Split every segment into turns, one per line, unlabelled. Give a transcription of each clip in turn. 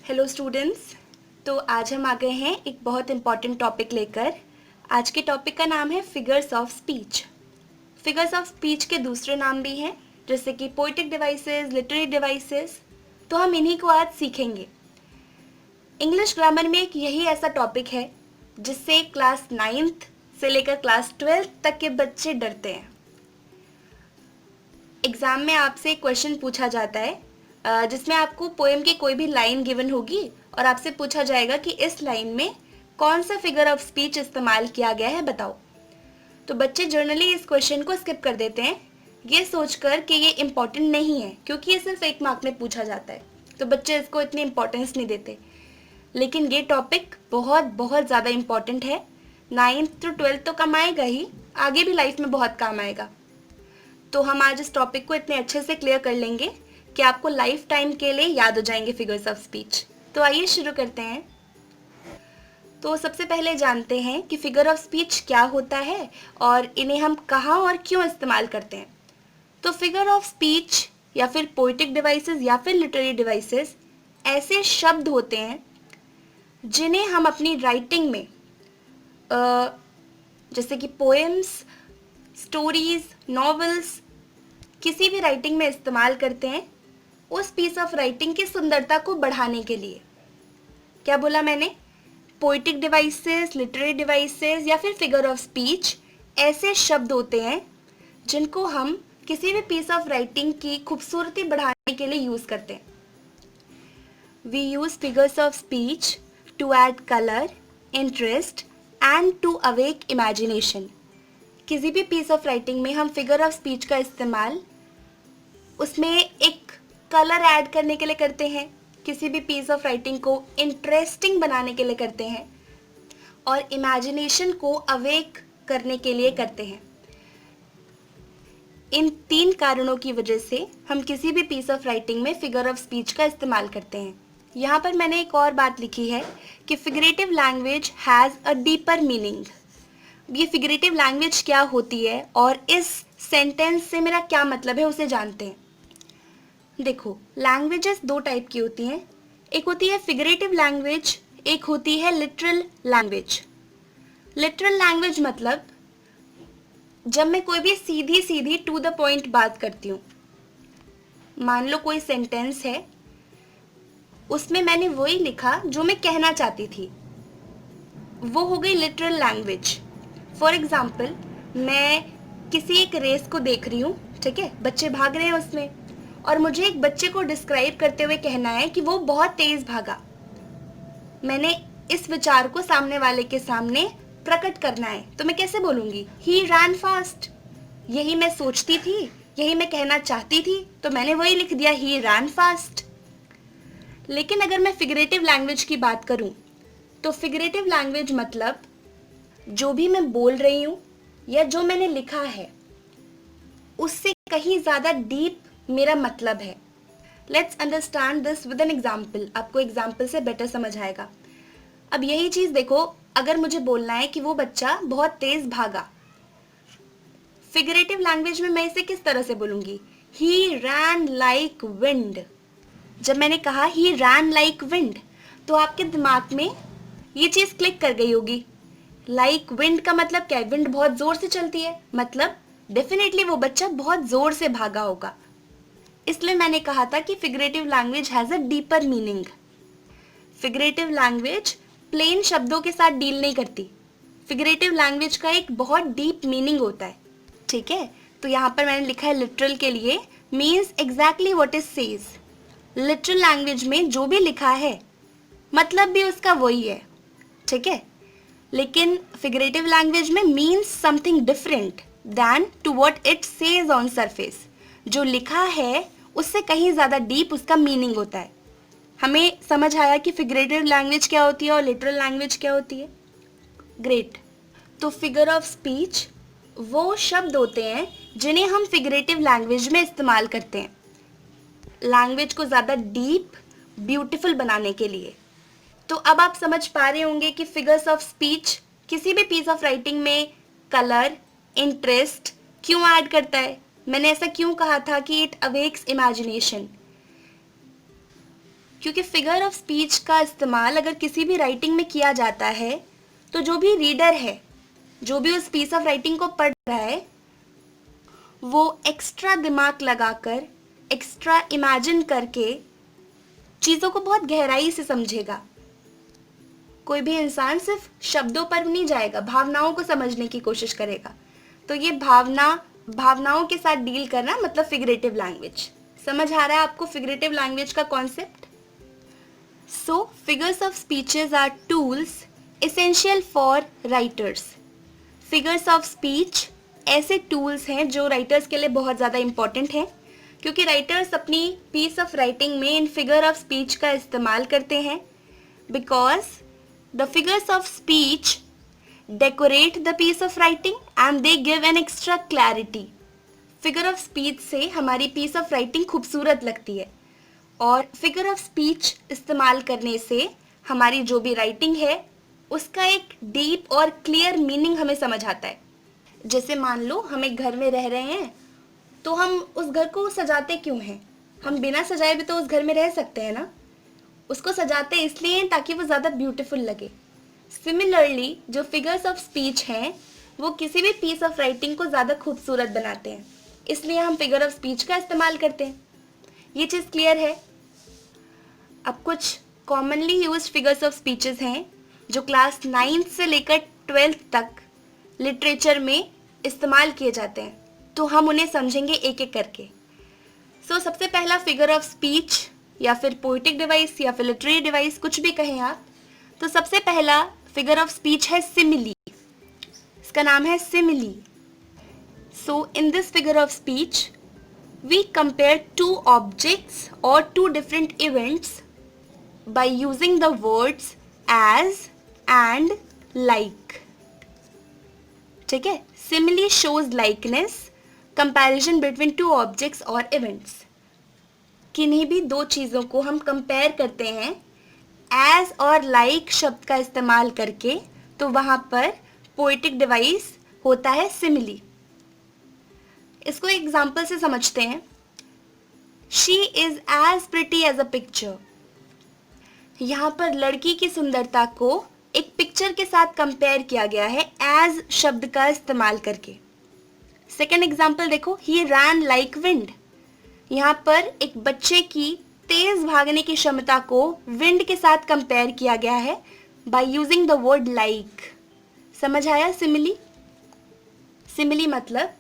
Hello students. तो आज हम आ गए हैं एक बहुत इम्पॉर्टेंट टॉपिक लेकर। आज के टॉपिक का नाम है figures of speech. Figures of speech के दूसरे नाम भी हैं, जैसे कि पोइटिक डिवाइसेस, लिटरेरी डिवाइसेस। तो हम इन्हीं को आज सीखेंगे। इंग्लिश ग्रामर में एक यही ऐसा टॉपिक है जिससे क्लास 9th से लेकर क्लास 12th तक के बच्चे डरते हैं। एग्ज़ाम में आपसे एक क्वेश्चन पूछा जाता है जिसमें आपको पोएम की कोई भी लाइन गिवन होगी और आपसे पूछा जाएगा कि इस लाइन में कौन सा फिगर ऑफ स्पीच इस्तेमाल किया गया है, बताओ। तो बच्चे जनरली इस क्वेश्चन को स्किप कर देते हैं, ये सोचकर कि ये इम्पॉर्टेंट नहीं है क्योंकि ये सिर्फ 1 मार्क में पूछा जाता है, तो बच्चे इसको इतनी इम्पोर्टेंस नहीं देते। लेकिन ये टॉपिक बहुत बहुत ज़्यादा इम्पॉर्टेंट है। 9th to 12th तो कम आएगा ही, आगे भी लाइफ में बहुत काम आएगा। तो हम आज इस टॉपिक को इतने अच्छे से क्लियर कर लेंगे कि आपको लाइफ टाइम के लिए याद हो जाएंगे फिगर्स ऑफ स्पीच। तो आइए शुरू करते हैं। तो सबसे पहले जानते हैं कि फिगर ऑफ स्पीच क्या होता है और इन्हें हम कहाँ और क्यों इस्तेमाल करते हैं। तो फिगर ऑफ स्पीच या फिर पोइटिक डिवाइसेस या फिर लिटरेरी डिवाइसेस ऐसे शब्द होते हैं जिन्हें हम अपनी राइटिंग में जैसे कि पोएम्स, स्टोरीज, नॉवेल्स, किसी भी राइटिंग में इस्तेमाल करते हैं उस पीस ऑफ राइटिंग की सुंदरता को बढ़ाने के लिए। क्या बोला मैंने? पोइटिक डिवाइसेस, लिटरेरी डिवाइसेस या फिर फिगर ऑफ स्पीच ऐसे शब्द होते हैं जिनको हम किसी भी पीस ऑफ राइटिंग की खूबसूरती बढ़ाने के लिए यूज़ करते हैं। We use figures of speech to add colour, interest and to awake imagination. किसी भी पीस ऑफ राइटिंग में हम फिगर ऑफ स्पीच का इस्तेमाल उसमें एक कलर ऐड करने के लिए करते हैं, किसी भी पीस ऑफ राइटिंग को इंटरेस्टिंग बनाने के लिए करते हैं और इमेजिनेशन को अवेक करने के लिए करते हैं। इन 3 कारणों की वजह से हम किसी भी पीस ऑफ राइटिंग में फिगर ऑफ स्पीच का इस्तेमाल करते हैं। यहाँ पर मैंने एक और बात लिखी है कि figurative language has a deeper meaning. ये फिगरेटिव लैंग्वेज क्या होती है और इस सेंटेंस से मेरा क्या मतलब है उसे जानते हैं। देखो, लैंग्वेजेस 2 टाइप की होती हैं, एक होती है फिगरेटिव लैंग्वेज, एक होती है लिटरल लैंग्वेज। लिटरल लैंग्वेज मतलब जब मैं कोई भी सीधी सीधी टू द पॉइंट बात करती हूँ। मान लो कोई सेंटेंस है, उसमें मैंने वही लिखा जो मैं कहना चाहती थी, वो हो गई लिटरल लैंग्वेज। फॉर एग्जाम्पल, मैं किसी एक रेस को देख रही हूँ, ठीक है, बच्चे भाग रहे हैं उसमें, और मुझे एक बच्चे को डिस्क्राइब करते हुए कहना है कि वो बहुत तेज भागा। मैंने इस विचार को सामने वाले के सामने प्रकट करना है, तो मैं कैसे बोलूँगी? ही रैन फास्ट। यही मैं सोचती थी, यही मैं कहना चाहती थी, तो मैंने वही लिख दिया, ही रैन फास्ट। लेकिन अगर मैं फिगरेटिव लैंग्वेज की बात करूँ तो फिगरेटिव लैंग्वेज मतलब जो भी मैं बोल रही हूँ या जो मैंने लिखा है उससे कहीं ज़्यादा डीप मेरा मतलब है। Let's understand this with an example. आपको एग्जाम्पल से बेटर समझ आएगा। अब यही चीज़ देखो, अगर मुझे बोलना है कि वो बच्चा बहुत तेज़ भागा, फिगरेटिव लैंग्वेज में मैं इसे किस तरह से बोलूँगी? ही रैन लाइक विंड। जब मैंने कहा ही रैन लाइक विंड, तो आपके दिमाग में ये चीज़ क्लिक कर गई होगी। लाइक विंड का मतलब क्या है? विंड बहुत ज़ोर से चलती है, मतलब डेफिनेटली वो बच्चा बहुत ज़ोर से भागा होगा। इसलिए मैंने कहा था कि figurative language has a deeper meaning. Figurative language plain शब्दों के साथ डील नहीं करती। फिगरेटिव लैंग्वेज का एक बहुत डीप मीनिंग होता है, ठीक है। तो यहाँ पर मैंने लिखा है लिटरल के लिए means exactly what is says. Literal language में जो भी लिखा है मतलब भी उसका वही है, ठीक है। लेकिन फिगरेटिव लैंग्वेज में means something different than to what it says on surface. जो लिखा है उससे कहीं ज़्यादा डीप उसका मीनिंग होता है। हमें समझ आया कि फिगरेटिव लैंग्वेज क्या होती है और लिटरल लैंग्वेज क्या होती है। ग्रेट। तो फिगर ऑफ स्पीच वो शब्द होते हैं जिन्हें हम फिगरेटिव लैंग्वेज में इस्तेमाल करते हैं लैंग्वेज को ज़्यादा डीप, ब्यूटीफुल बनाने के लिए। तो अब आप समझ पा रहे होंगे कि फिगर्स ऑफ स्पीच किसी भी पीस ऑफ राइटिंग में कलर, इंटरेस्ट क्यों ऐड करता है। मैंने ऐसा क्यों कहा था कि इट अवेक्स इमेजिनेशन। क्योंकि फिगर ऑफ स्पीच का इस्तेमाल अगर किसी भी राइटिंग में किया जाता है तो जो भी रीडर है, जो भी उस पीस ऑफ राइटिंग को पढ़ रहा है, वो एक्स्ट्रा दिमाग लगाकर, एक्स्ट्रा इमेजिन करके चीज़ों को बहुत गहराई से समझेगा। कोई भी इंसान सिर्फ शब्दों पर नहीं जाएगा, भावनाओं को समझने की कोशिश करेगा। तो ये भावनाओं के साथ डील करना मतलब फिगरेटिव लैंग्वेज। समझ आ रहा है आपको फिगरेटिव लैंग्वेज का concept? So figures of speeches are tools essential for writers. Figures of speech ऐसे टूल्स हैं जो राइटर्स के लिए बहुत ज़्यादा इंपॉर्टेंट हैं, क्योंकि राइटर्स अपनी पीस ऑफ राइटिंग में इन फिगर ऑफ स्पीच का इस्तेमाल करते हैं, because the figures of speech decorate the piece of writing and they give an extra clarity. Figure of speech से हमारी पीस ऑफ राइटिंग खूबसूरत लगती है और फिगर ऑफ स्पीच इस्तेमाल करने से हमारी जो भी राइटिंग है उसका एक डीप और क्लियर मीनिंग हमें समझ आता है। जैसे मान लो हम एक घर में रह रहे हैं, तो हम उस घर को सजाते क्यों हैं? हम बिना सजाए भी तो उस घर में रह सकते हैं ना। उसको सजाते इसलिए ताकि वो ज़्यादा ब्यूटीफुल लगे। सिमिलरली जो फिगर्स ऑफ स्पीच हैं वो किसी भी पीस ऑफ राइटिंग को ज़्यादा खूबसूरत बनाते हैं, इसलिए हम फिगर ऑफ स्पीच का इस्तेमाल करते हैं। ये चीज़ क्लियर है? अब कुछ commonly used figures of speeches हैं जो क्लास 9th से लेकर 12th तक लिटरेचर में इस्तेमाल किए जाते हैं, तो हम उन्हें समझेंगे एक एक करके। सो सबसे पहला फिगर ऑफ स्पीच या फिर पोइटिक डिवाइस या फिर लिटरेरी डिवाइस, कुछ भी कहें आप, तो सबसे पहला फिगर ऑफ स्पीच है सिमिली। इसका नाम है simile. So in this figure of speech we compare two objects और two different events by using the words as and like. ठीक है, simile shows likeness, comparison between two objects और events. किन्हीं भी दो चीज़ों को हम कंपेयर करते हैं एज और लाइक शब्द का इस्तेमाल करके, तो वहाँ पर पोइटिक डिवाइस होता है सिमिली। इसको एग्जाम्पल से समझते हैं। She is as pretty as a picture. यहाँ पर लड़की की सुंदरता को एक पिक्चर के साथ कंपेयर किया गया है एज शब्द का इस्तेमाल करके। सेकेंड एग्जाम्पल देखो, ही रैन लाइक विंड। यहाँ पर एक बच्चे की तेज भागने की क्षमता को विंड के साथ कंपेयर किया गया है bye using the word like. समझ आया सिमिली? सिमिली मतलब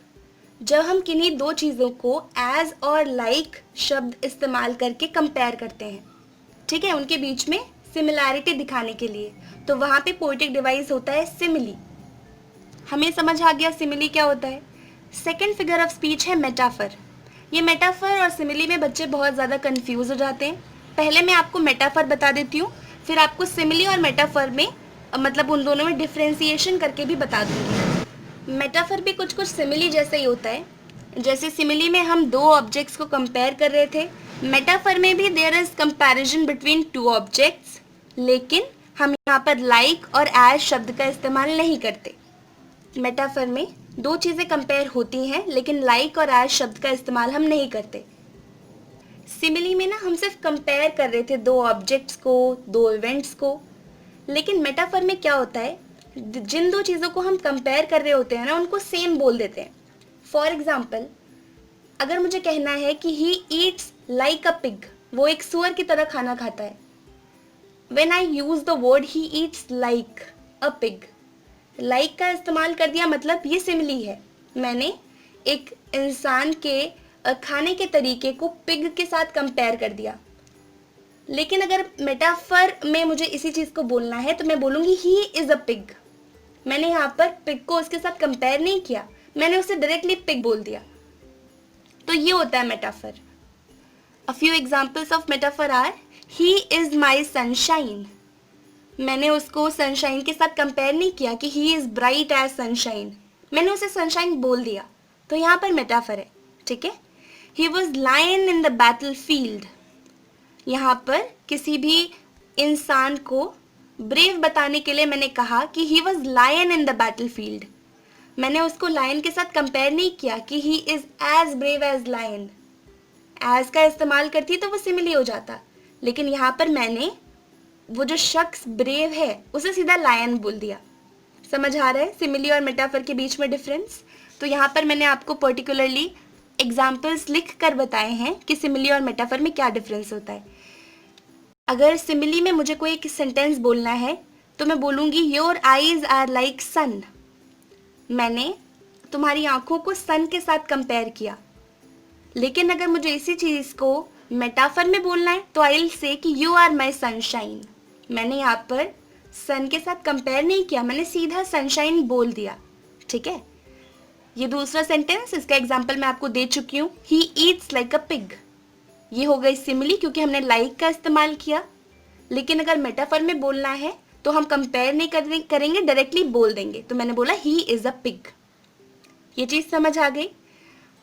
जब हम किन्हीं दो चीज़ों को एज और लाइक शब्द इस्तेमाल करके कंपेयर करते हैं, ठीक है, उनके बीच में सिमिलैरिटी दिखाने के लिए, तो वहाँ पे पोइटिक डिवाइस होता है सिमिली। हमें समझ आ गया सिमिली क्या होता है। सेकेंड फिगर ऑफ स्पीच है मेटाफर। ये मेटाफर और सिमिली में बच्चे बहुत ज़्यादा कंफ्यूज हो जाते हैं। पहले मैं आपको मेटाफर बता देती हूँ, फिर आपको सिमिली और मेटाफर में मतलब उन दोनों में डिफ्रेंसिएशन करके भी बता दूँगी। मेटाफर भी कुछ कुछ सिमिली जैसे ही होता है। जैसे सिमिली में हम दो ऑब्जेक्ट्स को कंपेयर कर रहे थे, मेटाफर में भी there is comparison between two objects, लेकिन हम यहाँ पर लाइक और एज शब्द का इस्तेमाल नहीं करते। मेटाफर में दो चीज़ें कंपेयर होती हैं, लेकिन लाइक और एज शब्द का इस्तेमाल हम नहीं करते। सिमिली में ना हम सिर्फ कंपेयर कर रहे थे दो ऑब्जेक्ट्स को, दो इवेंट्स को, लेकिन मेटाफर में क्या होता है, जिन दो चीज़ों को हम कंपेयर कर रहे होते हैं ना, उनको सेम बोल देते हैं। फॉर एग्जाम्पल, अगर मुझे कहना है कि he eats like a pig, वो एक सुअर की तरह खाना खाता है, when I use the word he eats like a pig, like का इस्तेमाल कर दिया, मतलब ये सिमिली है। मैंने एक इंसान के खाने के तरीके को पिग के साथ कंपेयर कर दिया। लेकिन अगर मेटाफर में मुझे इसी चीज़ को बोलना है तो मैं बोलूँगी ही इज़ अ पिग। मैंने यहाँ पर पिग को उसके साथ कंपेयर नहीं किया, मैंने उसे डायरेक्टली पिग बोल दिया। तो ये होता है metaphor. A few examples of metaphor are, he is my sunshine. मैंने उसको सनशाइन के साथ कंपेयर नहीं किया कि he is bright as sunshine, मैंने उसे सनशाइन बोल दिया, तो यहाँ पर मेटाफर है। ठीक है। He was lion in the battle field. यहाँ पर किसी भी इंसान को ब्रेव बताने के लिए मैंने कहा कि he was lion in the battle field. मैंने उसको लायन के साथ कंपेयर नहीं किया कि he is as brave as lion. As का इस्तेमाल करती तो वो सिमिली हो जाता, लेकिन यहाँ पर मैंने वो जो शख्स ब्रेव है उसे सीधा लायन बोल दिया। समझ आ रहा है सिमिली और मेटाफर के बीच में डिफरेंस? तो यहाँ पर मैंने आपको पर्टिकुलरली एग्जाम्पल्स लिख कर बताए हैं कि सिमिली और मेटाफर में क्या डिफरेंस होता है। अगर सिमिली में मुझे कोई एक सेंटेंस बोलना है तो मैं बोलूँगी योर आईज आर लाइक सन। मैंने तुम्हारी आंखों को सन के साथ कंपेयर किया। लेकिन अगर मुझे इसी चीज़ को मेटाफर में बोलना है तो आई विल से कि यू आर माई सनशाइन। मैंने यहाँ पर सन के साथ कंपेयर नहीं किया, मैंने सीधा सनशाइन बोल दिया। ठीक है, ये दूसरा सेंटेंस, इसका एग्जाम्पल मैं आपको दे चुकी हूँ, he eats like a pig. ये हो गई सिमिली क्योंकि हमने लाइक का इस्तेमाल किया। लेकिन अगर मेटाफर में बोलना है तो हम कंपेयर नहीं करेंगे, डायरेक्टली बोल देंगे। तो मैंने बोला ही इज अ पिग। ये चीज़ समझ आ गई?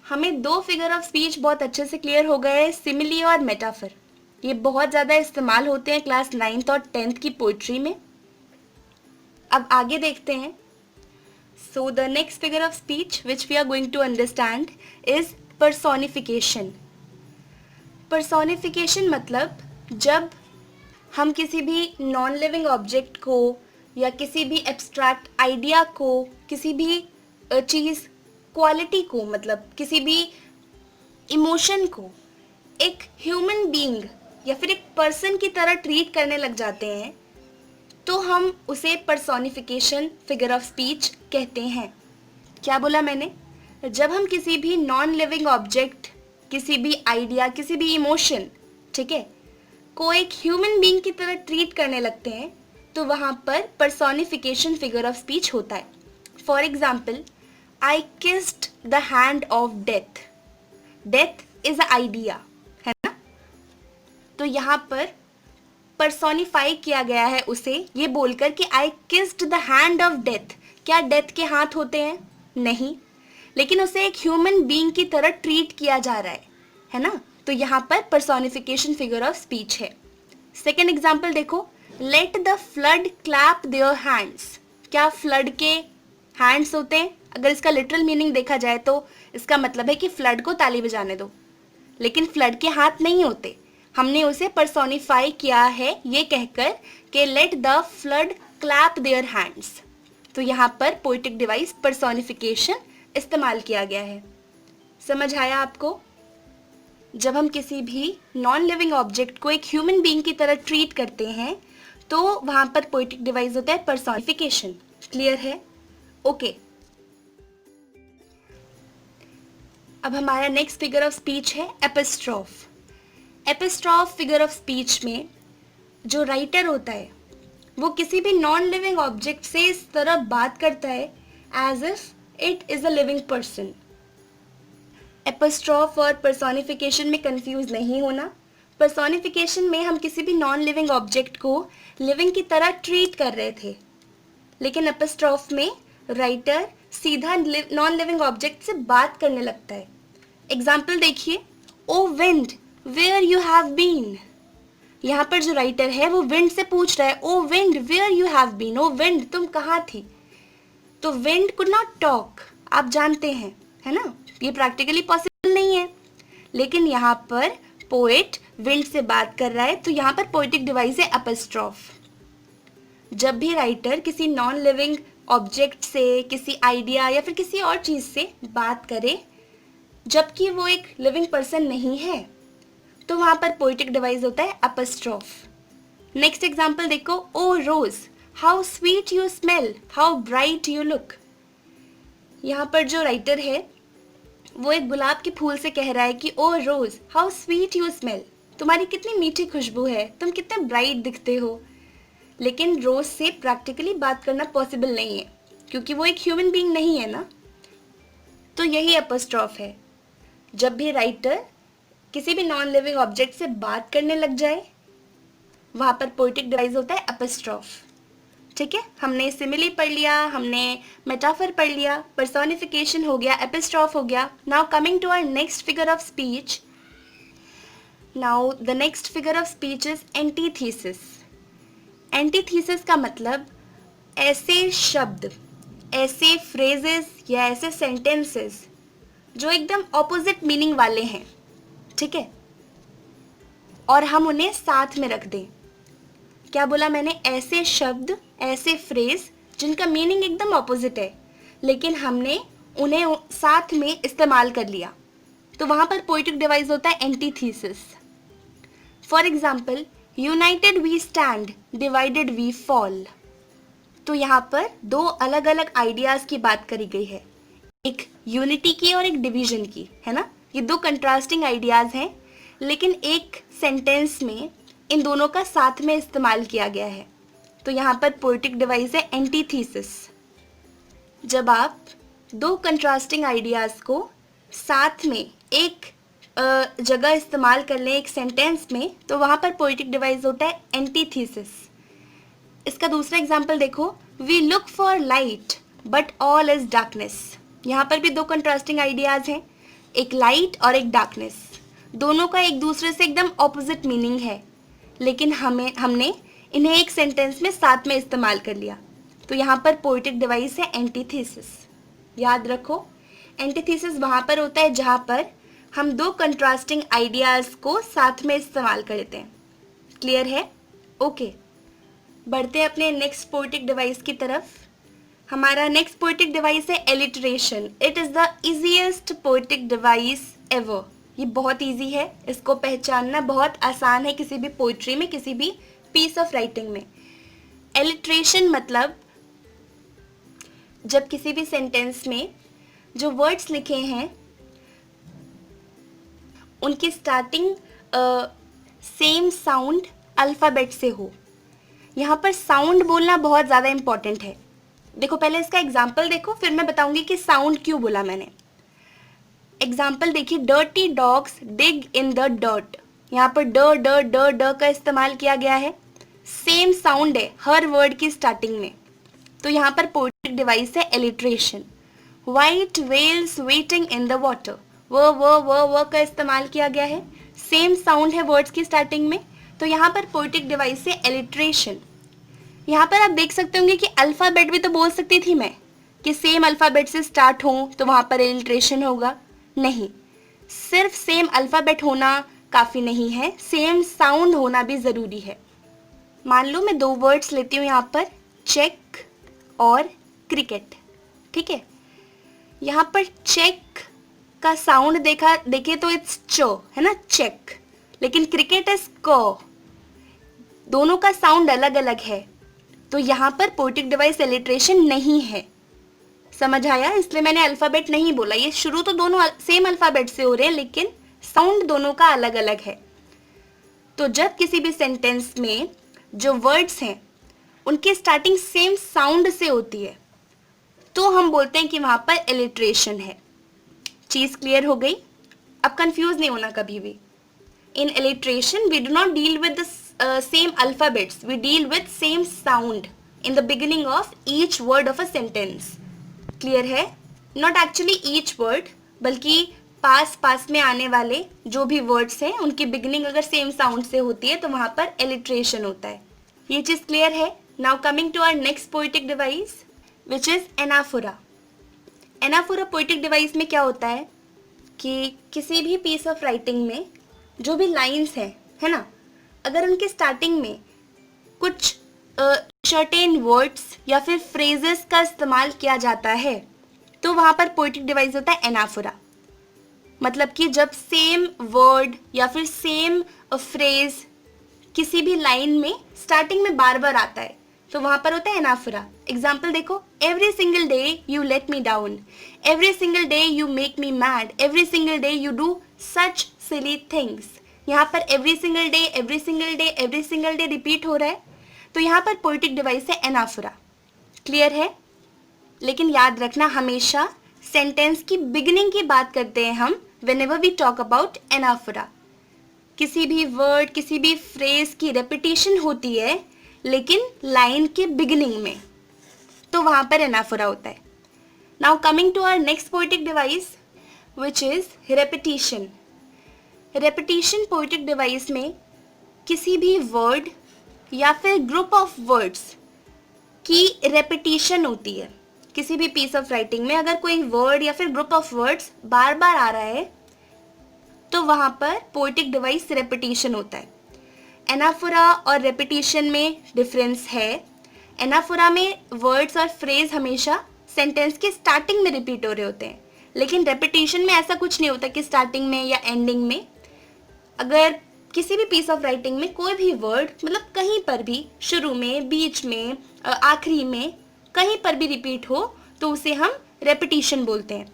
हमें दो फिगर ऑफ स्पीच बहुत अच्छे से क्लियर हो गए, सिमिली और मेटाफर। ये बहुत ज़्यादा इस्तेमाल होते हैं क्लास 9th और 10th की पोइट्री में। अब आगे देखते हैं। So the next figure of speech which we are going to understand is personification. Personification मतलब जब हम किसी भी नॉन लिविंग ऑब्जेक्ट को या किसी भी एब्स्ट्रैक्ट आइडिया को, किसी भी चीज़, क्वालिटी को, मतलब किसी भी इमोशन को एक ह्यूमन बीइंग या फिर एक पर्सन की तरह ट्रीट करने लग जाते हैं तो हम उसे पर्सोनिफिकेशन फिगर ऑफ स्पीच कहते हैं। क्या बोला मैंने? जब हम किसी भी नॉन लिविंग ऑब्जेक्ट, किसी भी आइडिया, किसी भी इमोशन, ठीक है, को एक ह्यूमन बीइंग की तरह ट्रीट करने लगते हैं तो वहाँ पर पर्सोनिफिकेशन फिगर ऑफ स्पीच होता है। For example, I kissed the hand of death. Death is an idea, है ना? तो यहाँ पर पर्सोनिफाई किया गया है उसे ये बोलकर कि I kissed the hand of death। क्या डेथ के हाथ होते हैं? नहीं, लेकिन उसे एक ह्यूमन बीइंग की तरह ट्रीट किया जा रहा है ना? तो यहाँ पर पर्सोनिफिकेशन फिगर ऑफ स्पीच है। सेकेंड एग्जाम्पल देखो, let the flood clap their hands. क्या फ्लड के हैंड्स होते हैं? अगर इसका लिटरल मीनिंग देखा जाए तो इसका मतलब है कि फ्लड को ताली बजाने दो, लेकिन फ्लड के हाथ नहीं होते। हमने उसे पर्सोनिफाई किया है ये कहकर कि let the flood clap their hands. तो यहाँ पर पोएटिक डिवाइस पर्सोनिफिकेशन इस्तेमाल किया गया है। समझ आया आपको? जब हम किसी भी नॉन लिविंग ऑब्जेक्ट को एक ह्यूमन बीइंग की तरह ट्रीट करते हैं तो वहाँ पर पोएटिक डिवाइस होता है पर्सोनिफिकेशन। क्लियर है? ओके। अब हमारा नेक्स्ट फिगर ऑफ स्पीच है एपिस्ट्रॉफ। एपिस्ट्रॉफ फिगर ऑफ स्पीच में जो राइटर होता है वो किसी भी नॉन लिविंग ऑब्जेक्ट से इस तरह बात करता है as if it is a living person. Apostrophe और पर्सोनिफिकेशन में कंफ्यूज नहीं होना। पर्सोनिफिकेशन में हम किसी भी नॉन लिविंग ऑब्जेक्ट को लिविंग की तरह ट्रीट कर रहे थे, लेकिन एपिस्ट्रॉफ में राइटर सीधा नॉन लिविंग ऑब्जेक्ट से बात करने लगता है। एग्जाम्पल देखिए, O wind where you have been. यहाँ पर जो राइटर है वो विंड से पूछ रहा है, O wind where you have been, O wind तुम कहाँ थी। तो विंड कुड नॉट टॉक, आप जानते हैं, है ना, ये प्रैक्टिकली पॉसिबल नहीं है, लेकिन यहाँ पर पोएट विंड से बात कर रहा है तो यहाँ पर पोएटिक डिवाइस है एपिस्ट्रॉफ। जब भी राइटर किसी नॉन लिविंग ऑब्जेक्ट से, किसी आइडिया या फिर किसी और चीज़ से बात करे जबकि वो एक लिविंग पर्सन नहीं है तो वहाँ पर पोएटिक डिवाइस होता है एपिस्ट्रॉफ। नेक्स्ट एग्जाम्पल देखो, O rose how sweet you smell, how bright you look. यहाँ पर जो राइटर है वो एक गुलाब के फूल से कह रहा है कि ओ rose how sweet you smell, तुम्हारी कितनी मीठी खुशबू है, तुम कितने ब्राइट दिखते हो। लेकिन रोज से प्रैक्टिकली बात करना पॉसिबल नहीं है क्योंकि वो एक ह्यूमन बीइंग नहीं है ना। तो यही एपिस्ट्रॉफ है, जब भी राइटर किसी भी नॉन लिविंग ऑब्जेक्ट से बात करने लग जाए वहाँ पर पोएटिक डिवाइस होता है एपिस्ट्रॉफ। ठीक है, हमने सिमिली पढ़ लिया, हमने मेटाफर पढ़ लिया, पर्सोनिफिकेशन हो गया, एपिस्ट्रॉफ हो गया। Now coming to our next figure of speech. Now the next figure of speech is antithesis. Antithesis का मतलब ऐसे शब्द, ऐसे फ्रेजेस या ऐसे सेंटेंसेस जो एकदम ऑपोजिट मीनिंग वाले हैं। ठीक है, और हम उन्हें साथ में रख दें। क्या बोला मैंने? ऐसे शब्द, ऐसे फ्रेज जिनका मीनिंग एकदम ऑपोजिट है, लेकिन हमने उन्हें साथ में इस्तेमाल कर लिया, तो वहाँ पर पोइटिक डिवाइस होता है antithesis. For example, united we stand, divided we fall. तो यहाँ पर दो अलग अलग आइडियाज़ की बात करी गई है, एक यूनिटी की और एक डिवीजन की, है ना। ये दो कंट्रास्टिंग आइडियाज़ हैं, लेकिन एक सेंटेंस में इन दोनों का साथ में इस्तेमाल किया गया है, तो यहाँ पर पोइटिक डिवाइस है एंटीथीसिस। जब आप दो कंट्रास्टिंग आइडियाज़ को साथ में एक जगह इस्तेमाल कर लें एक सेंटेंस में, तो वहाँ पर पोइटिक डिवाइस होता है एंटीथीसिस। इसका दूसरा एग्जाम्पल देखो, we look for light but all is darkness. यहाँ पर भी दो कंट्रास्टिंग आइडियाज़ हैं, एक लाइट और एक डार्कनेस। दोनों का एक दूसरे से एकदम ऑपोजिट मीनिंग है, लेकिन हमने इन्हें एक सेंटेंस में साथ में इस्तेमाल कर लिया, तो यहाँ पर पोइटिक डिवाइस है एंटीथीसिस। याद रखो, एंटीथीसिस वहाँ पर होता है जहाँ पर हम दो कंट्रास्टिंग आइडियाज़ को साथ में इस्तेमाल करते हैं। क्लियर है? ओके, बढ़ते हैं अपने नेक्स्ट पोइटिक डिवाइस की तरफ। हमारा नेक्स्ट पोइटिक डिवाइस है alliteration. It is the easiest poetic device ever. ये बहुत इजी है, इसको पहचानना बहुत आसान है किसी भी पोइट्री में, किसी भी पीस ऑफ राइटिंग में। एलिट्रेशन मतलब जब किसी भी सेंटेंस में जो वर्ड्स लिखे हैं उनकी स्टार्टिंग सेम साउंड अल्फ़ाबेट से हो। यहाँ पर साउंड बोलना बहुत ज़्यादा इम्पॉर्टेंट है। देखो, पहले इसका एग्जाम्पल देखो, फिर मैं बताऊंगी कि साउंड क्यों बोला मैंने। एग्जाम्पल देखिए, dirty dogs dig in the dirt. यहाँ पर ड ड ड ड का इस्तेमाल किया गया है, सेम साउंड है हर वर्ड की स्टार्टिंग में, तो यहाँ पर पोइटिक डिवाइस है alliteration. White whales waiting in the water, व का इस्तेमाल किया गया है, सेम साउंड है वर्ड्स की स्टार्टिंग में, तो यहाँ पर पोइटिक डिवाइस है एलिट्रेशन। यहाँ पर आप देख सकते होंगे कि अल्फ़ाबेट भी तो बोल सकती थी मैं कि सेम अल्फ़ाबेट से स्टार्ट हो तो वहाँ पर एलिट्रेशन होगा। नहीं, सिर्फ सेम अल्फ़ाबेट होना काफ़ी नहीं है, सेम साउंड होना भी ज़रूरी है। मान लो मैं दो वर्ड्स लेती हूँ यहाँ पर, चेक और क्रिकेट, ठीक है। यहाँ पर चेक का साउंड देखे तो इट्स च, है ना, चेक, लेकिन क्रिकेट इज क। दोनों का साउंड अलग अलग है, तो यहाँ पर पोइटिक डिवाइस एलिट्रेशन नहीं है। समझ आया? इसलिए मैंने अल्फ़ाबेट नहीं बोला। ये शुरू तो दोनों सेम अल्फ़ाबेट से हो रहे हैं, लेकिन साउंड दोनों का अलग अलग है। तो जब किसी भी सेंटेंस में जो वर्ड्स हैं उनकी स्टार्टिंग सेम साउंड से होती है, तो हम बोलते हैं कि वहाँ पर एलिट्रेशन है। चीज़ क्लियर हो गई? अब कंफ्यूज नहीं होना कभी भी। In alliteration, we do not deal with the same alphabets. We deal with same sound in the beginning of each word of a sentence. Clear है? Not actually each word, बल्कि पास में आने वाले जो भी words हैं उनकी beginning अगर same sound से होती है तो वहाँ पर alliteration होता है। ये चीज़ clear है? Now coming to our next poetic device, which is anaphora. anaphora poetic device में क्या होता है कि किसी भी piece of writing में जो भी लाइंस हैं, है ना, अगर उनके स्टार्टिंग में कुछ सर्टेन वर्ड्स या फिर फ्रेजेस का इस्तेमाल किया जाता है तो वहाँ पर पोइटिक डिवाइस होता है एनाफोरा। मतलब कि जब सेम वर्ड या फिर सेम फ्रेज किसी भी लाइन में स्टार्टिंग में बार बार आता है तो वहाँ पर होता है एनाफोरा। एग्जाम्पल देखो, every single day you let me down, every single day you make me mad, every single day you do such silly things. यहाँ पर every single day every single day every single day repeat हो रहा है, तो यहाँ पर poetic device है anaphora. Clear है? लेकिन याद रखना, हमेशा सेंटेंस की बिगिनिंग की बात करते हैं हम whenever we talk about anaphora. किसी भी वर्ड किसी भी फ्रेज की रेपिटेशन होती है लेकिन लाइन के बिगिनिंग में, तो वहाँ पर एनाफोरा होता है। Now coming to our next poetic device which is repetition. Repetition poetic device में किसी भी वर्ड या फिर ग्रुप ऑफ वर्ड्स की रेपिटेशन होती है। किसी भी पीस ऑफ राइटिंग में अगर कोई वर्ड या फिर ग्रुप ऑफ वर्ड्स बार बार आ रहा है तो वहाँ पर पोइटिक डिवाइस रेपिटेशन होता है। एनाफोरा और रेपिटेशन में डिफरेंस है। एनाफोरा में वर्ड्स और फ्रेज हमेशा सेंटेंस के स्टार्टिंग में रिपीट हो रहे होते हैं, लेकिन रेपिटेशन में ऐसा कुछ नहीं होता कि स्टार्टिंग में या एंडिंग में। अगर किसी भी पीस ऑफ राइटिंग में कोई भी वर्ड मतलब कहीं पर भी शुरू में, बीच में, आखिरी में कहीं पर भी रिपीट हो तो उसे हम रेपिटेशन बोलते हैं।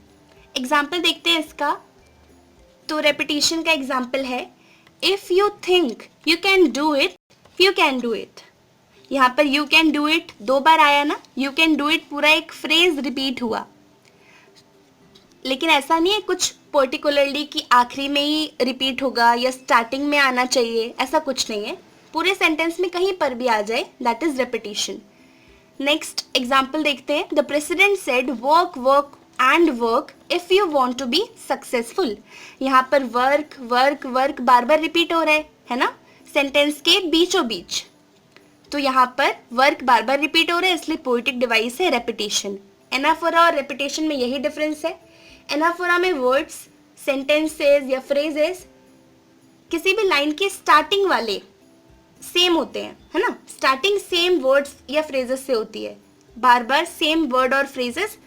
एग्जाम्पल देखते हैं इसका। तो रेपिटेशन का एग्जाम्पल है, if you think you can do it, you can do it. यहाँ पर यू कैन डू इट 2 बार आया ना, यू कैन डू इट पूरा एक फ्रेज रिपीट हुआ, लेकिन ऐसा नहीं है कुछ पर्टिकुलरली कि आखिरी में ही रिपीट होगा या स्टार्टिंग में आना चाहिए, ऐसा कुछ नहीं है। पूरे सेंटेंस में कहीं पर भी आ जाए, that is repetition. Next example देखते हैं। The president said work work and work if you want to be successful. यहाँ पर वर्क वर्क वर्क बार बार रिपीट हो रहा है ना, सेंटेंस के बीचों बीच। तो यहाँ पर वर्क बार बार रिपीट हो रहा है, इसलिए पोएटिक डिवाइस है रेपिटेशन। एनाफोरा और रेपिटेशन में यही डिफरेंस है। एनाफोरा में वर्ड्स, सेंटेंसेस या फ्रेजेस किसी भी लाइन के स्टार्टिंग वाले सेम होते हैं, है ना, स्टार्टिंग सेम वर्ड्स या फ्रेजेस से होती है, बार बार सेम वर्ड और फ्रेजेस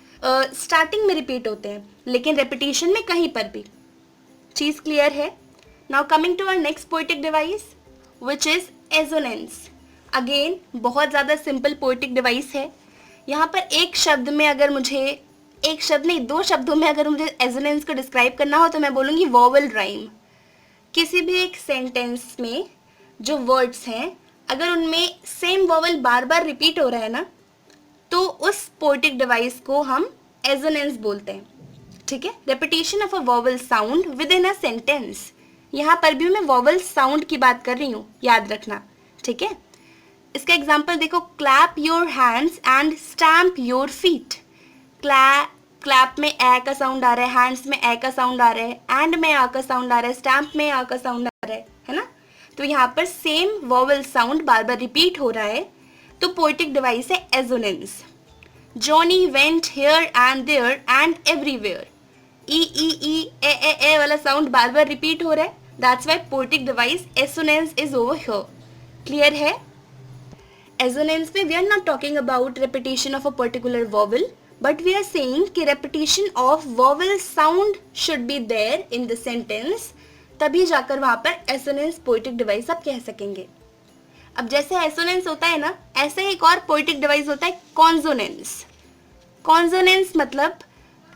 स्टार्टिंग में रिपीट होते हैं, लेकिन रेपिटेशन में कहीं पर भी। चीज क्लियर है? Now coming to our next poetic device which is assonance. Again बहुत ज़्यादा सिंपल पोएटिक डिवाइस है। यहाँ पर एक शब्द में अगर मुझे, एक शब्द नहीं 2 शब्दों में अगर मुझे एजोनेंस को डिस्क्राइब करना हो तो मैं बोलूँगी वॉवल राइम। किसी भी एक सेंटेंस में जो वर्ड्स हैं अगर उनमें सेम वॉवल बार बार रिपीट हो रहा है ना, तो उस पोएटिक डिवाइस को हम एजोनेंस बोलते हैं। ठीक है, repetition of a vowel sound with in a sentence. यहाँ पर भी मैं वॉवल साउंड की बात कर रही हूँ, याद रखना। ठीक है, इसका एग्जाम्पल देखो, clap your hands and stamp your feet. Clap में ए का साउंड आ रहा है, हैंड्स में ए का साउंड आ रहा है, एंड में आ का साउंड आ रहा है, स्टैम्प में आ का साउंड आ रहा है ना। तो यहाँ पर सेम वॉवल साउंड बार बार रिपीट हो रहा है, तो पोएटिक डिवाइस है assonance. Johnny went here and there and everywhere. E A वाला साउंड बार बार रिपीट हो रहा है, that's why poetic device assonance is over here. Clear है? Assonance में we are not talking about repetition of a particular vowel, but we are saying कि repetition of vowel sound should be there in the sentence, तभी जाकर वहाँ पर assonance poetic device आप कह सकेंगे। अब जैसे assonance होता है ना, ऐसे एक और poetic device होता है consonance। consonance मतलब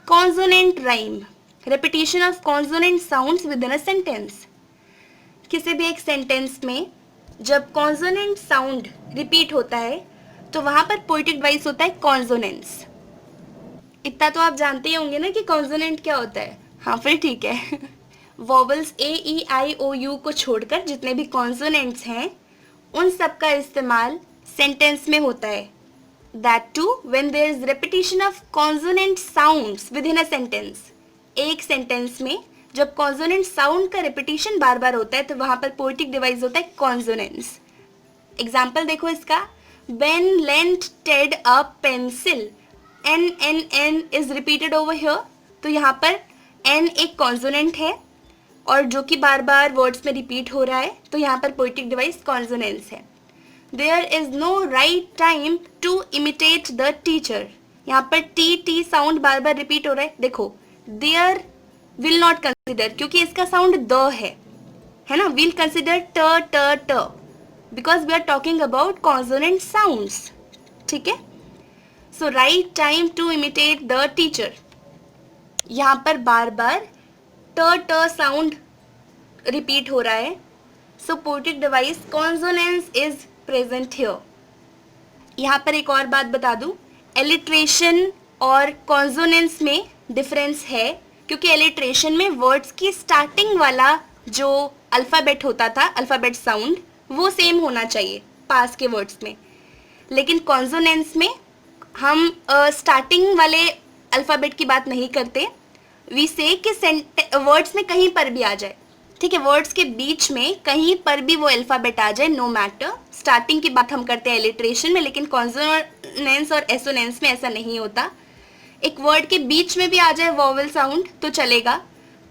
consonant rhyme, repetition of consonant sounds within a sentence। किसी भी एक सेंटेंस में जब कॉन्सोनेंट साउंड रिपीट होता है तो वहां पर पोएटिक डिवाइस होता है कॉन्सोनेंस। इतना तो आप जानते ही होंगे ना कि कॉन्सोनेंट क्या होता है। हाँ फिर ठीक है। Vowels A E I O you को छोड़कर जितने भी कॉन्सोनेंट्स हैं उन सब का इस्तेमाल सेंटेंस में होता है, that too when there is repetition of consonant sounds within a sentence. एक सेंटेंस में जब कॉन्सोनेंट साउंड का रिपीटिशन बार बार होता है तो वहां पर पोएटिक डिवाइस होता है कॉन्सोनेंस। एग्जाम्पल देखो इसका, Ben lent Ted a pencil, N is repeated over here. तो यहाँ पर एन एक कॉन्सोनेंट है और जो कि बार बार वर्ड्स में रिपीट हो रहा है, तो यहाँ पर पोएटिक डिवाइस कॉन्सोनेंस है। There is no right time to imitate the teacher. यहाँ पर टी साउंड बार बार रिपीट हो रहा है। देखो, देयर विल नॉट कंसिडर, क्योंकि इसका साउंड द है ना, will consider T because we are talking about consonant sounds. ठीक है, so right time to imitate the teacher, यहाँ पर बार बार ट साउंड रिपीट हो रहा है, सो poetic device consonance is present here. यहाँ पर एक और बात बता दूं, एलिट्रेशन और कॉन्सोनेंस में डिफरेंस है, क्योंकि एलिट्रेशन में वर्ड्स की स्टार्टिंग वाला जो अल्फ़ाबेट होता था, अल्फ़ाबेट साउंड, वो सेम होना चाहिए पास के वर्ड्स में, लेकिन कॉन्सोनेंस में हम स्टार्टिंग वाले अल्फ़ाबेट की बात नहीं करते। वी से कि वर्ड्स में कहीं पर भी आ जाए, ठीक है, वर्ड्स के बीच में कहीं पर भी वो अल्फ़ाबेट आ जाए, नो मैटर। स्टार्टिंग की बात हम करते हैं एलिट्रेशन में, लेकिन कॉन्सोनेंस और एसोनेंस में ऐसा नहीं होता। एक वर्ड के बीच में भी आ जाए वॉवल साउंड तो चलेगा,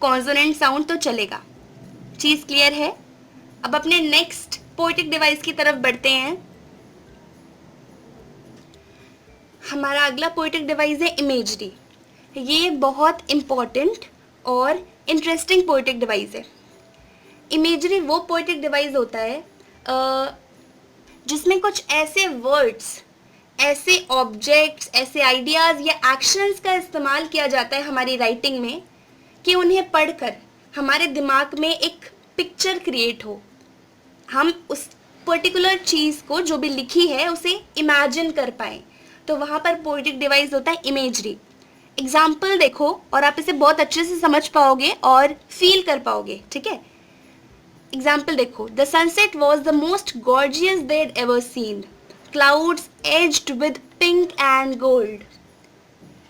कॉन्सोनेंट साउंड तो चलेगा। चीज़ क्लियर है? अब अपने नेक्स्ट पोएटिक डिवाइस की तरफ बढ़ते हैं। हमारा अगला पोएटिक डिवाइस है इमेजरी। ये बहुत इम्पॉर्टेंट और इंटरेस्टिंग पोएटिक डिवाइस है। इमेजरी वो पोएटिक डिवाइस होता है जिसमें कुछ ऐसे वर्ड्स, ऐसे ऑब्जेक्ट्स, ऐसे आइडियाज़ या एक्शंस का इस्तेमाल किया जाता है हमारी राइटिंग में कि उन्हें पढ़कर हमारे दिमाग में एक पिक्चर क्रिएट हो, हम उस पर्टिकुलर चीज़ को जो भी लिखी है उसे इमेजिन कर पाएँ। तो वहाँ पर पोएटिक डिवाइस होता है इमेजरी। एग्जाम्पल देखो और आप इसे बहुत अच्छे से समझ पाओगे और फील कर पाओगे, ठीक है। एग्जाम्पल देखो, the sunset was the most gorgeous they had ever seen, clouds aged with pink and gold.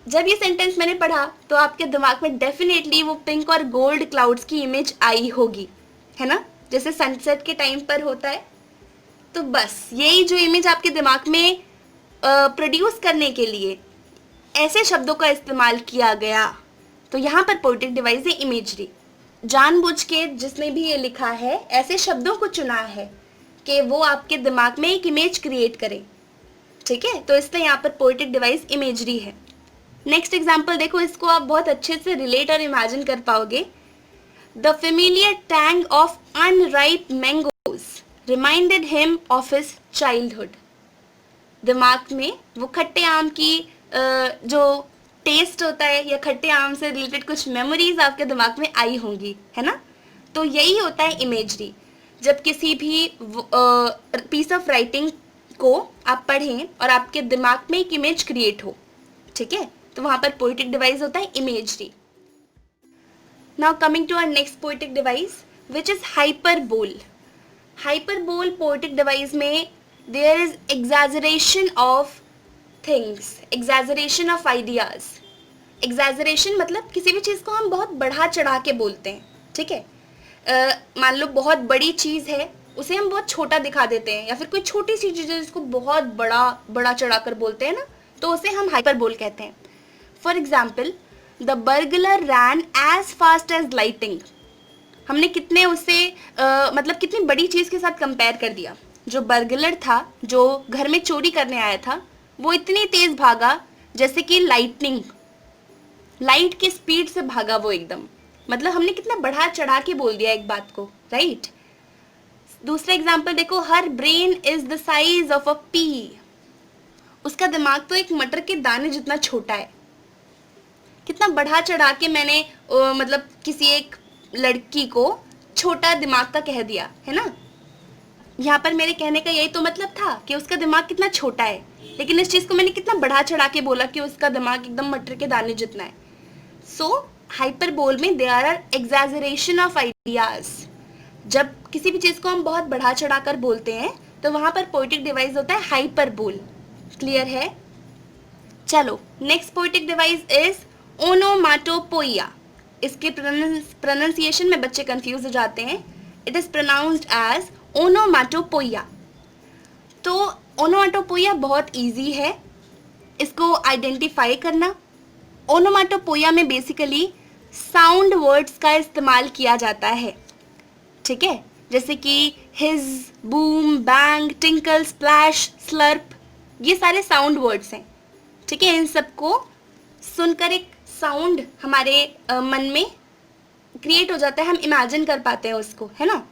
जब ये सेंटेंस मैंने पढ़ा तो आपके दिमाग में डेफिनेटली वो पिंक और गोल्ड क्लाउड्स की इमेज आई होगी, है ना, जैसे सनसेट के टाइम पर होता है। तो बस यही जो इमेज आपके दिमाग में प्रोड्यूस करने के लिए ऐसे शब्दों का इस्तेमाल किया गया, तो यहाँ पर पोएटिक डिवाइस है इमेजरी। जानबूझ के जिसने भी ये लिखा है ऐसे शब्दों को चुना है कि वो आपके दिमाग में एक इमेज क्रिएट करे, ठीक है। तो इसलिए यहाँ पर पोएटिक डिवाइस इमेजरी है। नेक्स्ट एग्जाम्पल देखो, इसको आप बहुत अच्छे से रिलेट और इमेजिन कर पाओगे। The familiar Tang of unripe mangoes reminded him of his childhood. दिमाग में वो खट्टे आम की जो टेस्ट होता है या खट्टे आम से रिलेटेड कुछ मेमोरीज आपके दिमाग में आई होंगी, है ना। तो यही होता है इमेजरी। जब किसी भी पीस ऑफ राइटिंग को आप पढ़ें और आपके दिमाग में एक इमेज क्रिएट हो, ठीक है, तो वहाँ पर पोएटिक डिवाइस होता है imagery. Now coming to our next poetic device which is hyperbole. Hyperbole poetic device में there is exaggeration of things, exaggeration of ideas. Exaggeration मतलब किसी भी चीज़ को हम बहुत बढ़ा चढ़ा के बोलते हैं, ठीक है। मान लो बहुत बड़ी चीज़ है, उसे हम बहुत छोटा दिखा देते हैं, या फिर कोई छोटी सी चीज़ है जिसको बहुत बड़ा चढ़ा कर बोलते हैं ना, तो उसे हम हाइपरबोल कहते हैं। For example, the burglar ran as fast as lightning. हमने कितने उसे मतलब कितनी बड़ी चीज़ के साथ कंपेयर कर दिया। जो बर्गलर था, जो घर में चोरी करने आया था, वो इतनी तेज़ भागा जैसे कि लाइटनिंग, लाइट की स्पीड से भागा वो एकदम। मतलब हमने कितना बढ़ा चढ़ा के बोल दिया एक बात को, राइट। दूसरा एग्जाम्पल देखो, her brain is the size of a pea. उसका दिमाग तो एक मटर के दाने जितना छोटा है। कितना बढ़ा चढ़ा के मैंने मतलब किसी एक लड़की को छोटा दिमाग का कह दिया, है ना। यहाँ पर मेरे कहने का यही तो मतलब था कि उसका दिमाग कितना छोटा है, लेकिन इस चीज़ को मैंने कितना बढ़ा चढ़ा के बोला कि उसका दिमाग एकदम मटर के दाने जितना है। सो हाइपरबोल में there are exaggeration of ideas. जब किसी भी चीज़ को हम बहुत बढ़ा चढ़ा कर बोलते हैं तो वहाँ पर पोएटिक डिवाइस होता है हाइपरबोल। क्लियर है। चलो next poetic device is onomatopoeia. इसके प्रोनाउंसिएशन में बच्चे कंफ्यूज हो जाते हैं। It is pronounced as onomatopoeia. तो ओनोमाटोपोइया बहुत इजी है इसको आइडेंटिफाई करना। ओनोमाटोपोइया में बेसिकली साउंड वर्ड्स का इस्तेमाल किया जाता है, ठीक है, जैसे कि hiss, boom, bang, tinkle, splash, slurp, ये सारे साउंड वर्ड्स हैं, ठीक है। इन सबको सुनकर एक साउंड हमारे मन में क्रिएट हो जाता है, हम इमेजिन कर पाते हैं उसको, है ना।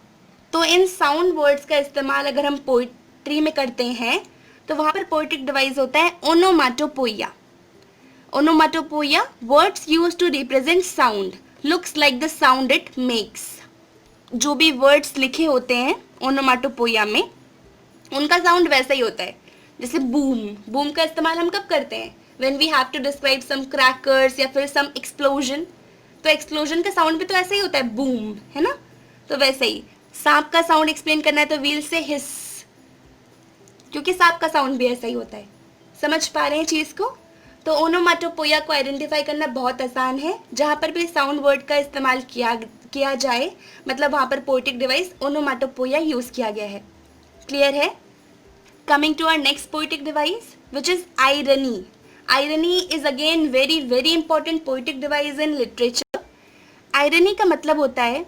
तो इन साउंड वर्ड्स का इस्तेमाल अगर हम पोइट्री में करते हैं तो वहाँ पर पोएटिक डिवाइस होता है onomatopoeia. Onomatopoeia words used to represent sound looks like the sound it makes. जो भी वर्ड्स लिखे होते हैं ओनोमाटोपोइया में उनका साउंड वैसा ही होता है। जैसे बूम, बूम का इस्तेमाल हम कब करते हैं? When we have to describe some crackers या फिर सम एक्सप्लोजन। तो एक्सप्लोजन का साउंड भी तो ऐसा ही होता है, बूम, है ना। तो वैसे ही सांप का साउंड एक्सप्लेन करना है तो वील से हिस, क्योंकि सांप का साउंड भी ऐसा ही होता है। समझ पा रहे हैं चीज़ को? तो ओनोमाटोपोइया को आइडेंटिफाई करना बहुत आसान है। जहाँ पर भी साउंड वर्ड का इस्तेमाल किया जाए मतलब वहाँ पर पोएटिक डिवाइस ओनोमाटोपोइया यूज़ किया गया है। क्लियर है। Coming to our next poetic device which is irony. Irony is again very very important poetic device in literature. Irony का मतलब होता है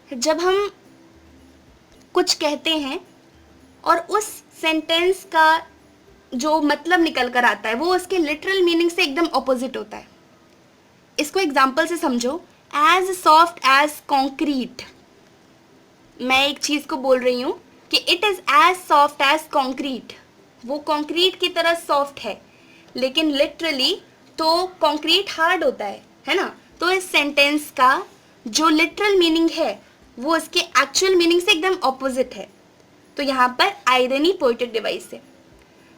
जब हम कुछ कहते हैं और उस सेंटेंस का जो मतलब निकल कर आता है वो उसके लिटरल मीनिंग से एकदम ऑपोजिट होता है। इसको एग्जाम्पल से समझो। एज सॉफ्ट एज कॉन्क्रीट, मैं एक चीज़ को बोल रही हूँ कि it is as soft as concrete, वो कॉन्क्रीट की तरह सॉफ्ट है, लेकिन लिटरली तो कॉन्क्रीट हार्ड होता है ना। तो इस सेंटेंस का जो लिटरल मीनिंग है वो इसके एक्चुअल मीनिंग से एकदम ऑपोजिट है। तो यहाँ पर आयरनी पोएटिक डिवाइस है।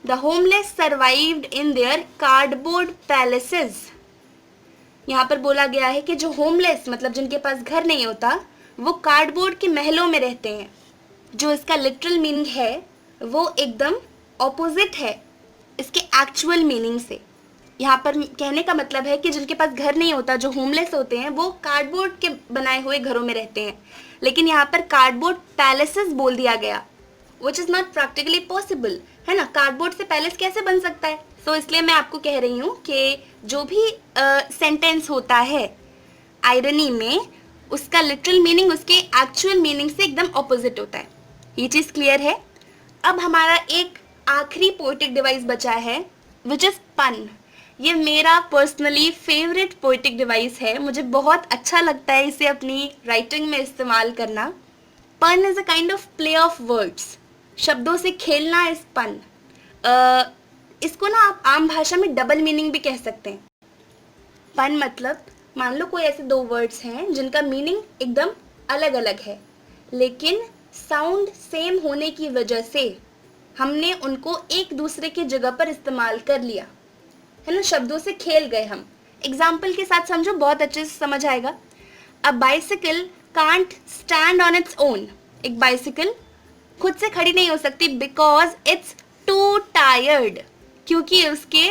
The homeless survived in their cardboard palaces, यहाँ पर बोला गया है कि जो होमलेस मतलब जिनके पास घर नहीं होता वो कार्डबोर्ड के महलों में रहते हैं। जो इसका लिटरल मीनिंग है वो एकदम ऑपोजिट है इसके एक्चुअल मीनिंग से। यहाँ पर कहने का मतलब है कि जिनके पास घर नहीं होता, जो होमलेस होते हैं, वो कार्डबोर्ड के बनाए हुए घरों में रहते हैं, लेकिन यहाँ पर कार्डबोर्ड पैलेसेस बोल दिया गया, which is not practically possible, है ना। कार्डबोर्ड से पैलेस कैसे बन सकता है। सो इसलिए मैं आपको कह रही हूँ कि जो भी सेंटेंस होता है आयरनी में, उसका लिटरल मीनिंग उसके एक्चुअल मीनिंग से एकदम ऑपोजिट होता है। ये चीज़ क्लियर है। अब हमारा एक आखिरी पोएटिक डिवाइस बचा है विच इज़ पन। ये मेरा पर्सनली फेवरेट पोएटिक डिवाइस है, मुझे बहुत अच्छा लगता है इसे अपनी राइटिंग में इस्तेमाल करना। पन is a kind of play of words, शब्दों से खेलना इस पन। इसको ना आप आम भाषा में डबल मीनिंग भी कह सकते हैं। पन मतलब मान लो कोई ऐसे दो वर्ड्स हैं जिनका मीनिंग एकदम अलग अलग है, लेकिन साउंड सेम होने की वजह से हमने उनको एक दूसरे की जगह पर इस्तेमाल कर लिया, है ना। शब्दों से खेल गए हम। एग्जाम्पल के साथ समझो, बहुत अच्छे से समझ आएगा। A bicycle can't stand on its own, एक बाइसिकल खुद से खड़ी नहीं हो सकती बिकॉज इट्स टू टायर्ड, क्योंकि उसके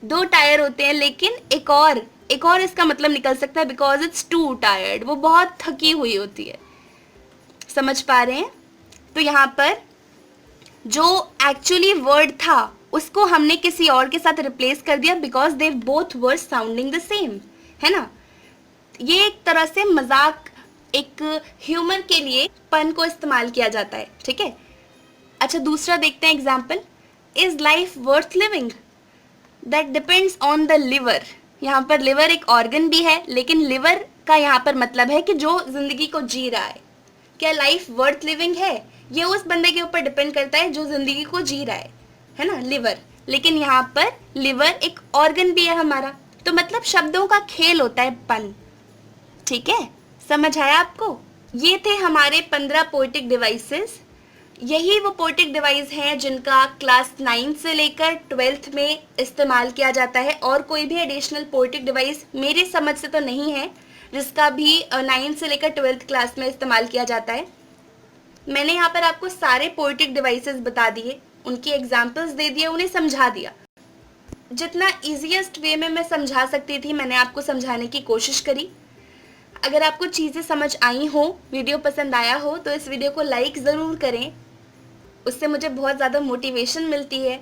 दो टायर होते हैं, लेकिन एक और इसका मतलब निकल सकता है बिकॉज इट्स टू टायर्ड, वो बहुत थकी हुई होती है। समझ पा रहे हैं। तो यहाँ पर जो एक्चुअली वर्ड था उसको हमने किसी और के साथ रिप्लेस कर दिया because they both were sounding the same, है ना। ये एक तरह से मजाक, एक ह्यूमर के लिए पन को इस्तेमाल किया जाता है, ठीक है। अच्छा, दूसरा देखते हैं example. Is life worth living, that depends on the liver. यहाँ पर लिवर एक ऑर्गन भी है, लेकिन लिवर का यहाँ पर मतलब है कि जो जिंदगी को जी रहा है। क्या लाइफ वर्थ लिविंग है, ये उस बंदे के ऊपर डिपेंड करता है जो जिंदगी को जी रहा है ना, लिवर। लेकिन यहाँ पर लिवर एक ऑर्गन भी है हमारा, तो मतलब शब्दों का खेल होता है पन, ठीक है। समझ आया आपको। ये थे हमारे 15 पोएटिक डिवाइसेस। यही वो पोएटिक डिवाइस हैं जिनका क्लास 9 से लेकर 12th में इस्तेमाल किया जाता है, और कोई भी एडिशनल पोएटिक डिवाइस मेरी समझ से तो नहीं है जिसका भी 9 से लेकर 12th क्लास में इस्तेमाल किया जाता है। मैंने यहाँ पर आपको सारे पोएटिक डिवाइसेस बता दिए, उनकी एग्जाम्पल्स दे दिए, उन्हें समझा दिया। जितना ईजीएस्ट वे में मैं समझा सकती थी मैंने आपको समझाने की कोशिश करी। अगर आपको चीज़ें समझ आई हो, वीडियो पसंद आया हो, तो इस वीडियो को लाइक ज़रूर करें, उससे मुझे बहुत ज़्यादा मोटिवेशन मिलती है।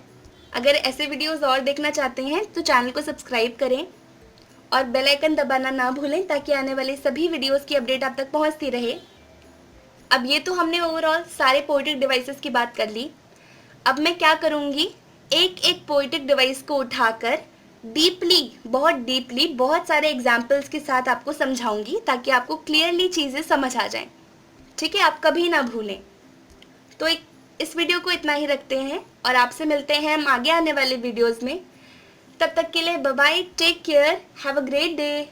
अगर ऐसे वीडियोस और देखना चाहते हैं तो चैनल को सब्सक्राइब करें और बेल आइकन दबाना ना भूलें, ताकि आने वाली सभी वीडियोस की अपडेट आप तक पहुंचती रहे। अब ये तो हमने ओवरऑल सारे पोएटिक डिवाइसेस की बात कर ली। अब मैं क्या करूँगी, एक एक पोएटिक डिवाइस को उठाकर डीपली, बहुत सारे एग्जाम्पल्स के साथ आपको समझाऊंगी, ताकि आपको क्लियरली चीज़ें समझ आ जाएं, ठीक है, आप कभी ना भूलें। तो इस वीडियो को इतना ही रखते हैं और आपसे मिलते हैं हम आगे आने वाले वीडियोस में। तब तक के लिए bye bye, take care, have a great day.